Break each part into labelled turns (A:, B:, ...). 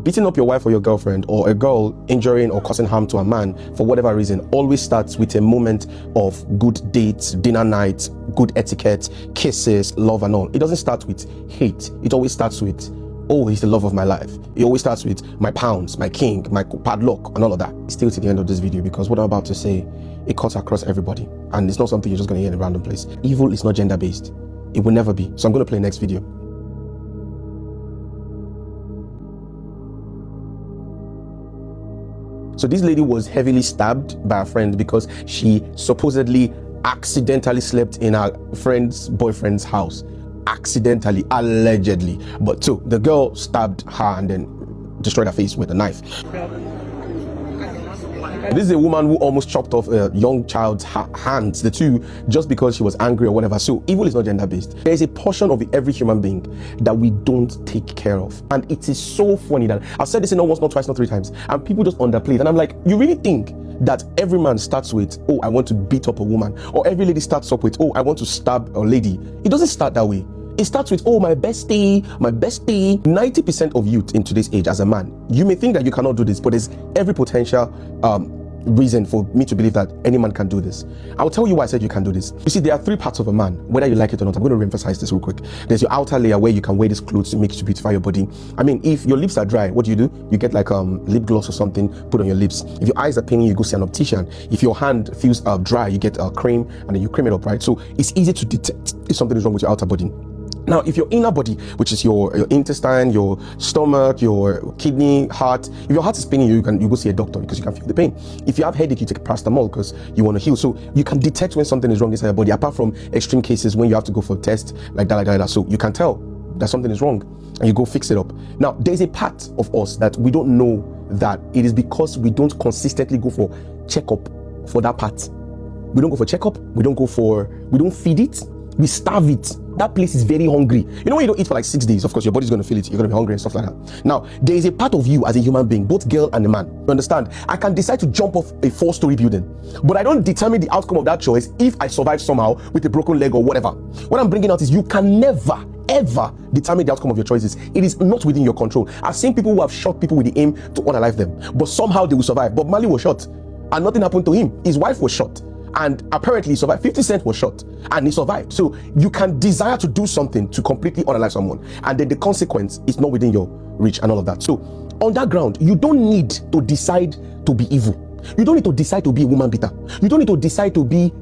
A: beating up your wife or your girlfriend, or a girl injuring or causing harm to a man for whatever reason, always starts with a moment of good dates, dinner nights, good etiquette, kisses, love and all. It doesn't start with hate. It always starts with, oh, he's the love of my life. It always starts with my pounds, my king, my padlock and all of that. Still to the end of this video, because what I'm about to say, it cuts across everybody. And it's not something you're just going to hear in a random place. Evil is not gender-based. It will never be. So I'm going to play next video. So this lady was heavily stabbed by a friend because she supposedly accidentally slept in her friend's boyfriend's house. Accidentally, allegedly. But so the girl stabbed her and then destroyed her face with a knife. This is a woman who almost chopped off a young child's hands, the two, just because she was angry or whatever. So evil is not gender-based. There is a portion of every human being that we don't take care of. And it is so funny that I've said this not once, not twice, not three times, and people just underplay it. And I'm like, you really think that every man starts with, oh, I want to beat up a woman, or every lady starts up with, oh, I want to stab a lady? It doesn't start that way. It starts with, oh, my bestie, my bestie. 90% of youth in today's age as a man, you may think that you cannot do this, but there's every potential reason for me to believe that any man can do this. I'll tell you why I said you can do this. You see, there are three parts of a man, whether you like it or not. I'm going to reemphasize this real quick. There's your outer layer where you can wear these clothes to make to beautify your body. I mean, if your lips are dry, what do? You get like lip gloss or something put on your lips. If your eyes are paining, you go see an optician. If your hand feels dry, you get cream and then you cream it up, right? So it's easy to detect if something is wrong with your outer body. Now, if your inner body, which is your intestine, your stomach, your kidney, heart, if your heart is paining you, you go see a doctor because you can feel the pain. If you have headache, you take paracetamol because you want to heal. So you can detect when something is wrong inside your body, apart from extreme cases when you have to go for a test like that. So you can tell that something is wrong and you go fix it up. Now, there's a part of us that we don't know that it is because we don't consistently go for checkup for that part. We don't go for checkup. We don't feed it. We starve it. That place is very hungry. You know when you don't eat for like 6 days, of course your body's going to feel it. You're going to be hungry and stuff like that. Now, there is a part of you as a human being, both girl and a man. You understand? I can decide to jump off a 4-story building, but I don't determine the outcome of that choice if I survive somehow with a broken leg or whatever. What I'm bringing out is you can never, ever determine the outcome of your choices. It is not within your control. I've seen people who have shot people with the aim to unalive them, but somehow they will survive. Bob Marley was shot and nothing happened to him. His wife was shot and apparently he survived. 50 Cent was shot and he survived. So you can desire to do something to completely unalive someone, and then the consequence is not within your reach and all of that. So on that ground, you don't need to decide to be evil. You don't need to decide to be a woman beater. You don't need to decide to be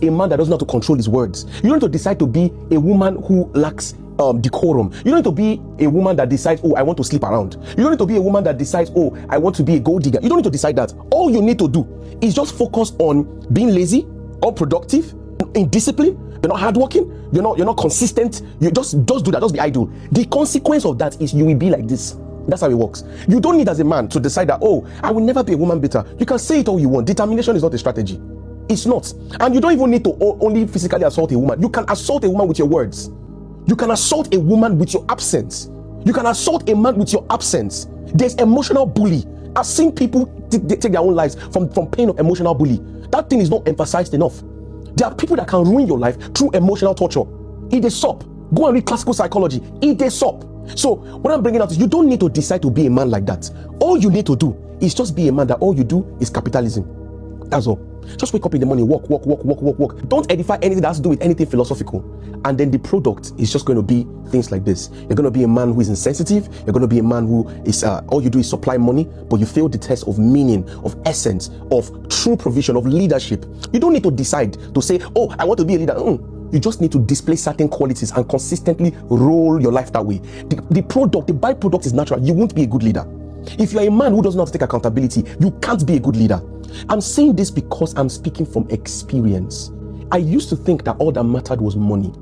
A: a man that doesn't know how to control his words. You don't need to decide to be a woman who lacks decorum. You don't need to be a woman that decides, oh, I want to sleep around. You don't need to be a woman that decides, oh, I want to be a gold digger. You don't need to decide that. All you need to do is just focus on being lazy, unproductive, indisciplined. You're not hardworking. You're not consistent. You just do that. Just be idle. The consequence of that is you will be like this. That's how it works. You don't need as a man to decide that, oh, I will never be a woman beater. You can say it all you want. Determination is not a strategy. It's not. And you don't even need to only physically assault a woman. You can assault a woman with your words. You can assault a woman with your absence. You can assault a man with your absence. There's emotional bully. I've seen people take their own lives from pain of emotional bully. That thing is not emphasized enough. There are people that can ruin your life through emotional torture. It is up. Go and read classical psychology. It is up. So what I'm bringing out is you don't need to decide to be a man like that. All you need to do is just be a man that all you do is capitalism. That's all. Just wake up in the morning, walk. Don't edify anything that has to do with anything philosophical. And then the product is just going to be things like this. You're going to be a man who is insensitive. You're going to be a man who is, all you do is supply money, but you fail the test of meaning, of essence, of true provision, of leadership. You don't need to decide to say, oh, I want to be a leader. You just need to display certain qualities and consistently roll your life that way. The byproduct is natural. You won't be a good leader. If you're a man who doesn't know how to take accountability, you can't be a good leader. I'm saying this because I'm speaking from experience. I used to think that all that mattered was money.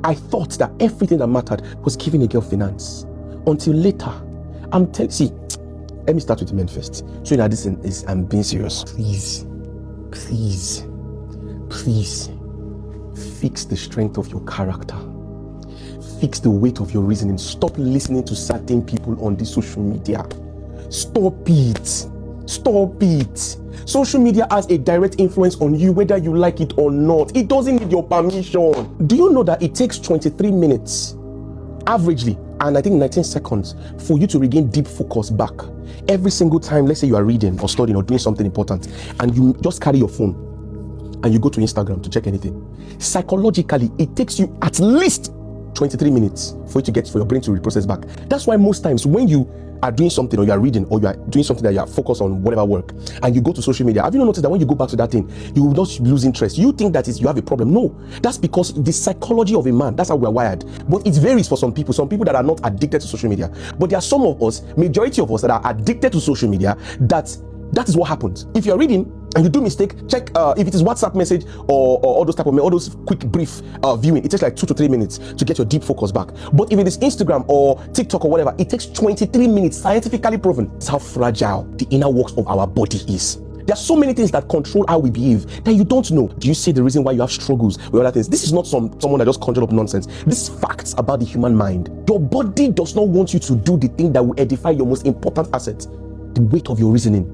A: I thought that everything that mattered was giving a girl finance. Until later, see, let me start with the men first. So you know this is, I'm being serious. Please, fix the strength of your character. Fix the weight of your reasoning. Stop listening to certain people on the social media. Stop it. Social media has a direct influence on you, whether you like it or not. It doesn't need your permission. Do you know that it takes 23 minutes, averagely, and I think 19 seconds for you to regain deep focus back. Every single time, let's say you are reading or studying or doing something important, and you just carry your phone and you go to Instagram to check anything. Psychologically, it takes you at least 23 minutes for your brain to reprocess back. That's why most times when you are doing something, or you are reading, or you are doing something that you are focused on, whatever work, and you go to social media, have you not noticed that when you go back to that thing, you will not lose interest? You think that you have a problem. No, that's because the psychology of a man, that's how we are wired. But it varies for some people that are not addicted to social media. But there are some of us, majority of us, that are addicted to social media, that is what happens. If you're reading and you do mistake, check if it is WhatsApp message or all those type of all those quick brief viewing. It takes like 2 to 3 minutes to get your deep focus back. But if it is Instagram or TikTok or whatever, it takes 23 minutes, scientifically proven. That's how fragile the inner works of our body is. There are so many things that control how we behave that you don't know. Do you see the reason why you have struggles with other things? This is not someone that just conjured up nonsense. This is facts about the human mind. Your body does not want you to do the thing that will edify your most important asset, the weight of your reasoning.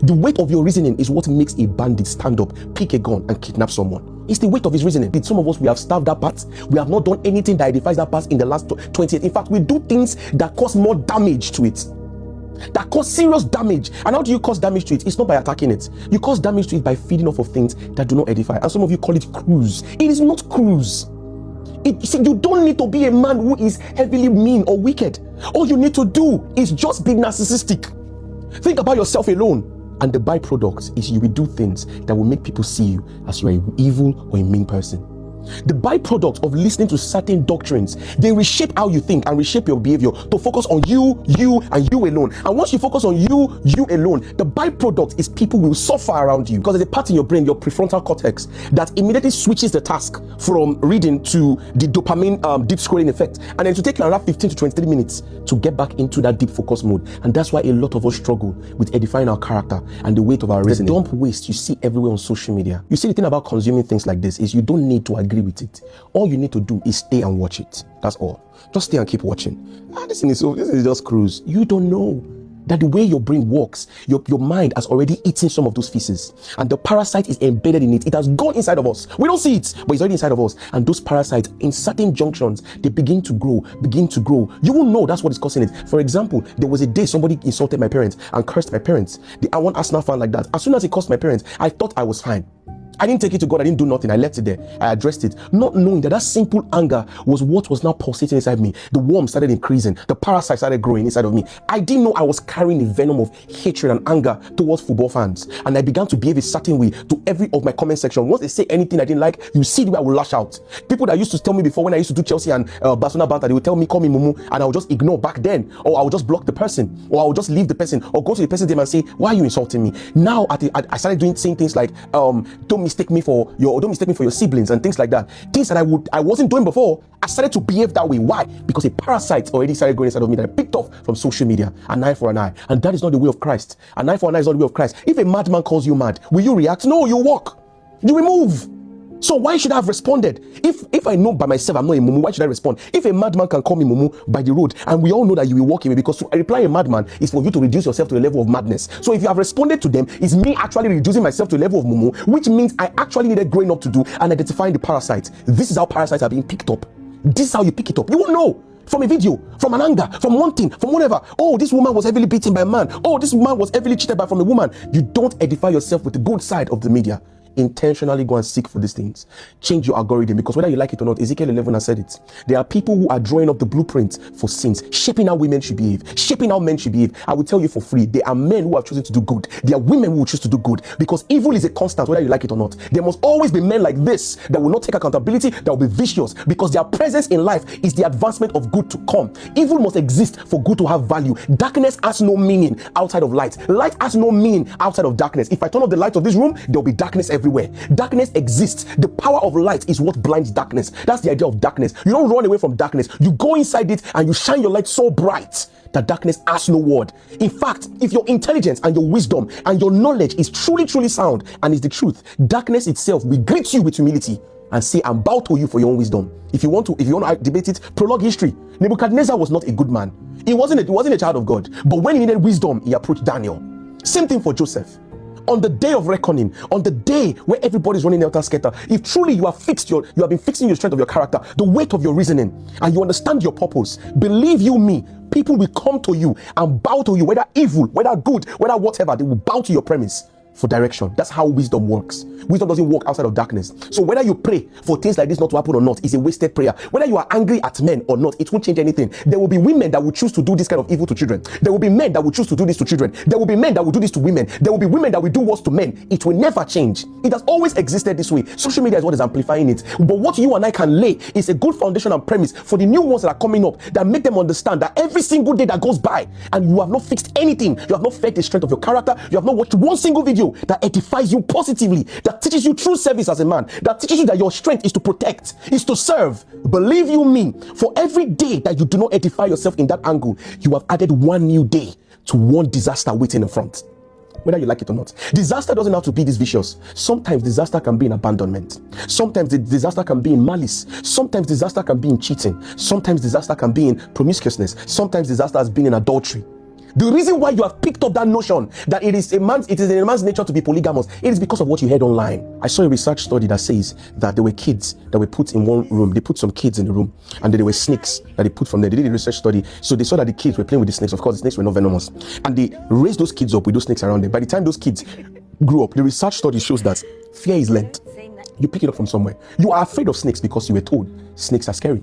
A: The weight of your reasoning is what makes a bandit stand up, pick a gun, and kidnap someone. It's the weight of his reasoning. Some of us, we have starved that part. We have not done anything that edifies that part in the last 20 years. In fact, we do things that cause more damage to it. That cause serious damage. And how do you cause damage to it? It's not by attacking it. You cause damage to it by feeding off of things that do not edify. And some of you call it cruise. It is not cruise. You don't need to be a man who is heavily mean or wicked. All you need to do is just be narcissistic. Think about yourself alone. And the byproduct is you will do things that will make people see you as you are an evil or a mean person. The byproduct of listening to certain doctrines, they reshape how you think and reshape your behavior to focus on you, and you alone. And once you focus on you alone, the byproduct is people will suffer around you, because there's a part in your brain, your prefrontal cortex, that immediately switches the task from reading to the dopamine deep scrolling effect, and then to take you around 15 to 23 minutes to get back into that deep focus mode. And that's why a lot of us struggle with edifying our character and the weight of our reasoning. The dump waste you see everywhere on social media. You see, the thing about consuming things like this is you don't need to agree with it. All you need to do is stay and watch it. That's all. Just stay and keep watching. This is just cruise. You don't know that the way your brain works, your mind has already eaten some of those feces, and the parasite is embedded in it. It has gone inside of us. We don't see it, but it's already inside of us. And those parasites, in certain junctions, they begin to grow. You will know that's what is causing it. For example, there was a day somebody insulted my parents and cursed my parents. I want Arsenal fan like that. As soon as he cursed my parents, I thought I was fine. I didn't take it to God. I didn't do nothing. I left it there. I addressed it, not knowing that simple anger was what was now pulsating inside me. The worm started increasing. The parasite started growing inside of me. I didn't know I was carrying a venom of hatred and anger towards football fans. And I began to behave a certain way to every of my comment section. Once they say anything I didn't like, you see the way I will lash out. People that used to tell me before, when I used to do Chelsea and Barcelona banter, they would tell me, call me Mumu, and I would just ignore back then. Or I would just block the person, or I would just leave the person, or go to the person's name and say, why are you insulting me? Now I started saying things like, don't mistake me for your siblings and things like that. Things that I wasn't doing before. I started to behave that way. Why? Because a parasite already started going inside of me that I picked off from social media. An eye for an eye. And that is not the way of Christ. An eye for an eye is not the way of Christ. If a madman calls you mad, will you react? No, you walk. You will move. So why should I have responded? If I know by myself I'm not a mumu, why should I respond? If a madman can call me mumu by the road, and we all know that you will walk away, because to reply a madman is for you to reduce yourself to a level of madness. So if you have responded to them, it's me actually reducing myself to a level of mumu, which means I actually needed growing up to do and identifying the parasites. This is how parasites are being picked up. This is how you pick it up. You won't know. From a video, from an anger, from one thing, from whatever. Oh, this woman was heavily beaten by a man. Oh, this man was heavily cheated by from a woman. You don't edify yourself with the good side of the media. Intentionally go and seek for these things. Change your algorithm, because whether you like it or not, Ezekiel 11 has said it. There are people who are drawing up the blueprint for sins, shaping how women should behave, shaping how men should behave. I will tell you for free, there are men who have chosen to do good. There are women who will choose to do good, because evil is a constant, whether you like it or not. There must always be men like this that will not take accountability, that will be vicious, because their presence in life is the advancement of good to come. Evil must exist for good to have value. Darkness has no meaning outside of light. Light has no meaning outside of darkness. If I turn off the light of this room, there will be darkness everywhere. Darkness exists. The power of light is what blinds darkness. That's the idea of darkness. You don't run away from darkness. You go inside it and you shine your light so bright that darkness has no word. In fact, if your intelligence and your wisdom and your knowledge is truly sound and is the truth, darkness itself will greet you with humility and say, I'm bow to you for your own wisdom. If you want to debate it, prologue history. Nebuchadnezzar was not a good man. He wasn't a child of God. But when he needed wisdom, he approached Daniel. Same thing for Joseph. On the day of reckoning, on the day where everybody's running helter-skelter, if truly you have been fixing your strength of your character, the weight of your reasoning, and you understand your purpose, believe you me, people will come to you and bow to you, whether evil, whether good, whether whatever, they will bow to your premise for direction. That's how wisdom works. Wisdom doesn't work outside of darkness. So whether you pray for things like this not to happen or not, it's a wasted prayer. Whether you are angry at men or not, it won't change anything. There will be women that will choose to do this kind of evil to children. There will be men that will choose to do this to children. There will be men that will do this to women. There will be women that will do worse to men. It will never change. It has always existed this way. Social media is what is amplifying it. But what you and I can lay is a good foundation and premise for the new ones that are coming up, that make them understand that every single day that goes by and you have not fixed anything, you have not fed the strength of your character, you have not watched one single video that edifies you positively, that teaches you true service as a man, that teaches you that your strength is to protect, is to serve. Believe you me, for every day that you do not edify yourself in that angle, you have added one new day to one disaster waiting in front. Whether you like it or not, disaster doesn't have to be this vicious. Sometimes disaster can be in abandonment. Sometimes the disaster can be in malice. Sometimes disaster can be in cheating. Sometimes disaster can be in promiscuousness. Sometimes disaster has been in adultery. The reason why you have picked up that notion that it is in a man's nature to be polygamous, it is because of what you heard online. I saw a research study that says that there were kids that were put in one room. They put some kids in the room, and there were snakes that they put from there. They did a research study, so they saw that the kids were playing with the snakes. Of course, the snakes were not venomous, and they raised those kids up with those snakes around them. By the time those kids grew up, the research study shows that fear is learned. You pick it up from somewhere. You are afraid of snakes because you were told snakes are scary.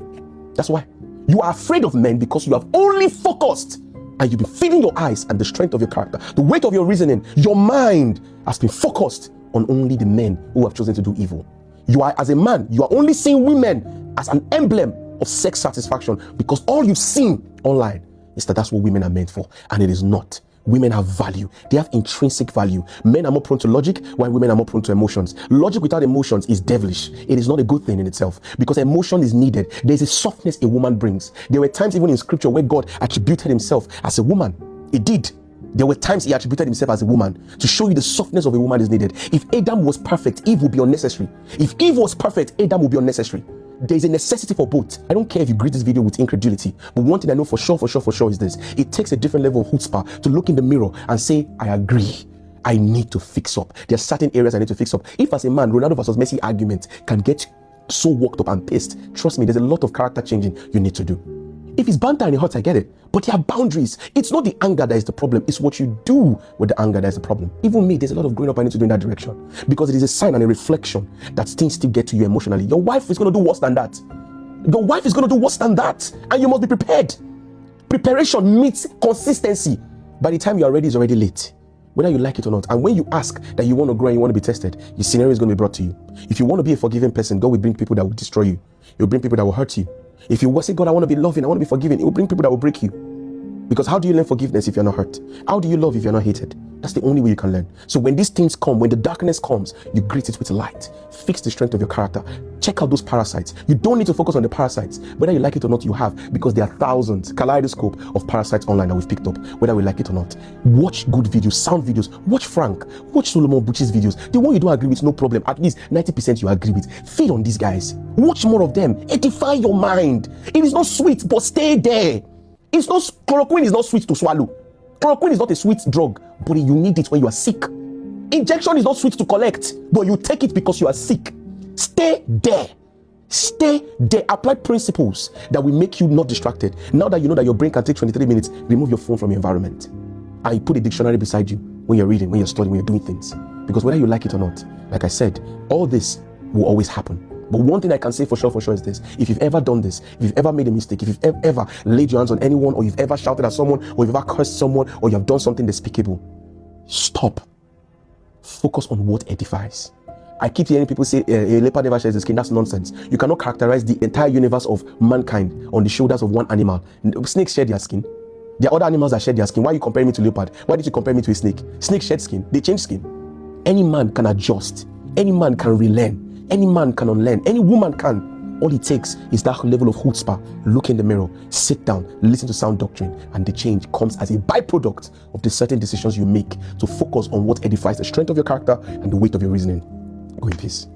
A: That's why. You are afraid of men because you have only focused, and you've been feeding your eyes and the strength of your character, the weight of your reasoning. Your mind has been focused on only the men who have chosen to do evil. You are, as a man, you are only seeing women as an emblem of sex satisfaction, because all you've seen online is that that's what women are meant for, and it is not. Women have value. They have intrinsic value. Men are more prone to logic, while women are more prone to emotions. Logic without emotions is devilish. It is not a good thing in itself, because emotion is needed. There's a softness a woman brings. There were times even in scripture where God attributed himself as a woman. He did. There were times he attributed himself as a woman to show you the softness of a woman is needed. If Adam was perfect, Eve would be unnecessary. If Eve was perfect, Adam would be unnecessary. There's a necessity for both. I don't care if you greet this video with incredulity, but one thing I know for sure is this: it takes a different level of chutzpah to look in the mirror and say, I agree, I need to fix up. There are certain areas I need to fix up. If as a man, Ronaldo versus Messi argument can get so worked up and pissed, trust me, there's a lot of character changing you need to do. If it's banter and it hurts, I get it. But there are boundaries. It's not the anger that is the problem. It's what you do with the anger that is the problem. Even me, there's a lot of growing up I need to do in that direction, because it is a sign and a reflection that things still get to you emotionally. Your wife is going to do worse than that. Your wife is going to do worse than that. And you must be prepared. Preparation meets consistency. By the time you are ready, it's already late, whether you like it or not. And when you ask that you want to grow and you want to be tested, your scenario is going to be brought to you. If you want to be a forgiving person, God will bring people that will destroy you. He'll bring people that will hurt you. If you say, God, I want to be loving, I want to be forgiving, it will bring people that will break you. Because how do you learn forgiveness if you're not hurt? How do you love if you're not hated? That's the only way you can learn. So when these things come, when the darkness comes, you greet it with light. Fix the strength of your character. Check out those parasites. You don't need to focus on the parasites. Whether you like it or not, you have, because there are thousands, kaleidoscope of parasites online that we've picked up, whether we like it or not. Watch good videos, sound videos. Watch Frank. Watch Solomon Buchi's videos. The one you don't agree with, no problem. At least 90% you agree with. Feed on these guys. Watch more of them. Edify your mind. It is not sweet, but stay there. It's not, chloroquine is not sweet to swallow. Chloroquine is not a sweet drug, but you need it when you are sick. Injection is not sweet to collect, but you take it because you are sick. Stay there. Stay there. Apply principles that will make you not distracted. Now that you know that your brain can take 23 minutes, remove your phone from your environment. And you put a dictionary beside you when you're reading, when you're studying, when you're doing things. Because whether you like it or not, like I said, all this will always happen. But one thing I can say for sure is this: if you've ever done this, if you've ever made a mistake, if you've ever laid your hands on anyone, or you've ever shouted at someone, or you've ever cursed someone, or you have done something despicable, stop. Focus on what edifies. I keep hearing people say a leopard never sheds the skin. That's nonsense. You cannot characterize the entire universe of mankind on the shoulders of one animal. Snakes shed their skin. There are other animals that shed their skin. Why are you comparing me to leopard? Why did you compare me to a snake? Snakes shed skin. They change skin. Any man can adjust. Any man can relearn. Any man can unlearn. Any woman can. All it takes is that level of chutzpah. Look in the mirror, sit down, listen to sound doctrine, and the change comes as a byproduct of the certain decisions you make to focus on what edifies the strength of your character and the weight of your reasoning. Go in peace.